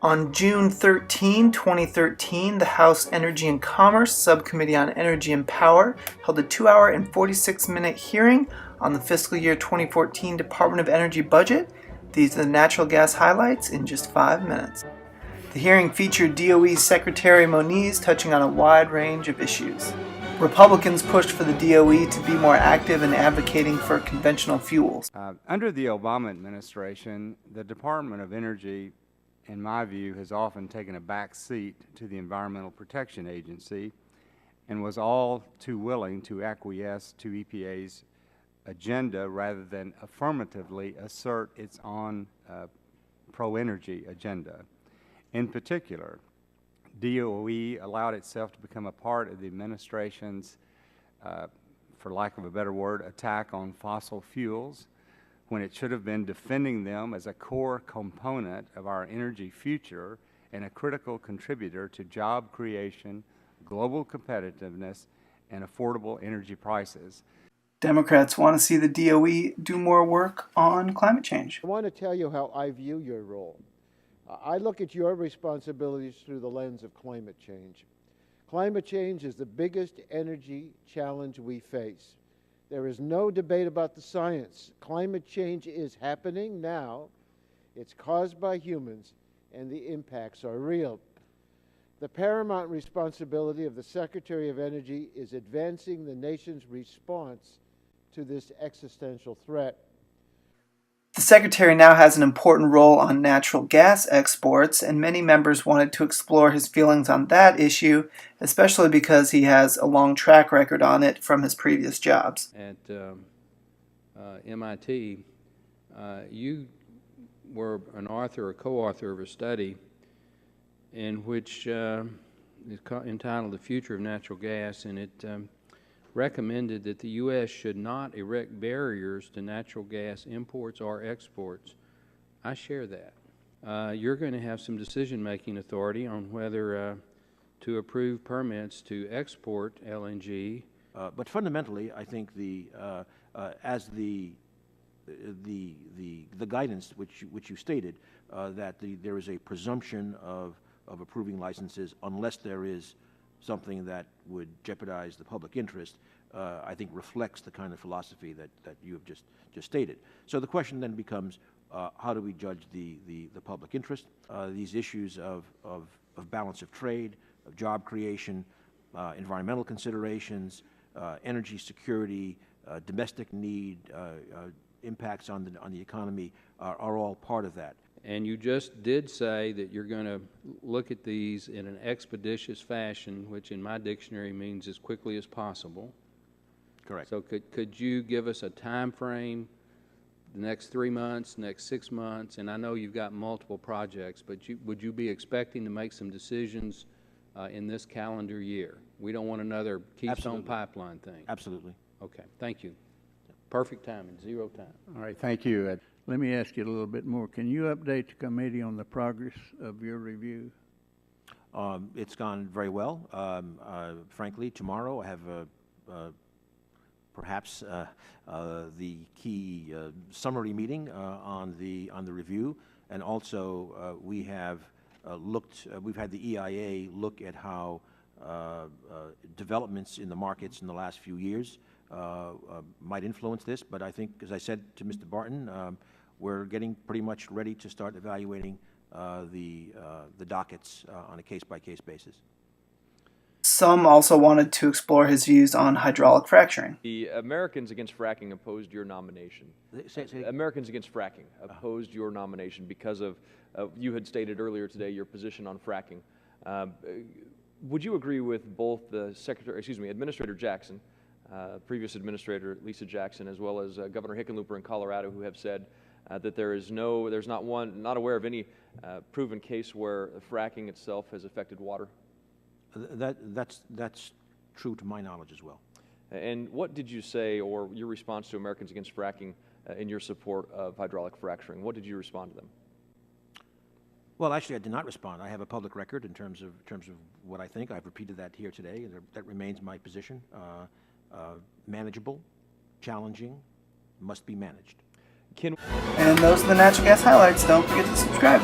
On June 13, 2013, the House Energy and Commerce Subcommittee on Energy and Power held a 2-hour and 46-minute hearing on the fiscal year 2014 Department of Energy budget. These are the natural gas highlights in just 5 minutes. The hearing featured DOE Secretary Moniz touching on a wide range of issues. Republicans pushed for the DOE to be more active in advocating for conventional fuels. Under the Obama administration, the Department of Energy, in my view, has often taken a back seat to the Environmental Protection Agency and was all too willing to acquiesce to EPA's agenda rather than affirmatively assert its own pro-energy agenda. In particular, DOE allowed itself to become a part of the administration's, for lack of a better word, attack on fossil fuels, when it should have been defending them as a core component of our energy future and a critical contributor to job creation, global competitiveness, and affordable energy prices. Democrats want to see the DOE do more work on climate change. I want to tell you how I view your role. I look at your responsibilities through the lens of climate change. Climate change is the biggest energy challenge we face. There is no debate about the science. Climate change is happening now. It's caused by humans, and the impacts are real. The paramount responsibility of the Secretary of Energy is advancing the nation's response to this existential threat. The Secretary now has an important role on natural gas exports, and many members wanted to explore his feelings on that issue, especially because he has a long track record on it from his previous jobs. At MIT, you were an author or co-author of a study in which is entitled The Future of Natural Gas, and it recommended that the U.S. should not erect barriers to natural gas imports or exports. I share that. You're going to have some decision-making authority on whether to approve permits to export LNG. But fundamentally, I think as the guidance which you stated, that there is a presumption of approving licenses unless there is something that would jeopardize the public interest, I think reflects the kind of philosophy that you have just stated. So the question then becomes, how do we judge the public interest? These issues of balance of trade, of job creation, environmental considerations, energy security, domestic need, impacts on the economy are all part of that. And you just did say that you're going to look at these in an expeditious fashion, which in my dictionary means as quickly as possible. Correct. So could you give us a time frame, the next 3 months, next 6 months? And I know you've got multiple projects, but would you be expecting to make some decisions in this calendar year? We don't want another Keystone Pipeline thing. Absolutely. Okay, thank you. Perfect timing, 0 time. All right, thank you. Let me ask you a little bit more. Can you update the committee on the progress of your review? It's gone very well. Frankly, tomorrow I have perhaps the key summary meeting on the review, and also we have we've had the EIA look at how developments in the markets in the last few years might influence this, but I think, as I said to Mr. Barton, we're getting pretty much ready to start evaluating the dockets on a case-by-case basis. Some also wanted to explore his views on hydraulic fracturing. The Americans Against Fracking opposed your nomination. Americans Against Fracking opposed your nomination because of, you had stated earlier today, your position on fracking. Would you agree with both the Administrator Jackson, previous Administrator Lisa Jackson, as well as Governor Hickenlooper in Colorado, who have said that there's not aware of any proven case where fracking itself has affected water? That's true to my knowledge as well. And what did you say, or your response to Americans Against Fracking in your support of hydraulic fracturing? What did you respond to them? Well, actually, I did not respond. I have a public record in terms of what I think. I've repeated that here today. That remains my position. Manageable, challenging, must be managed. And those are the natural gas highlights. Don't forget to subscribe.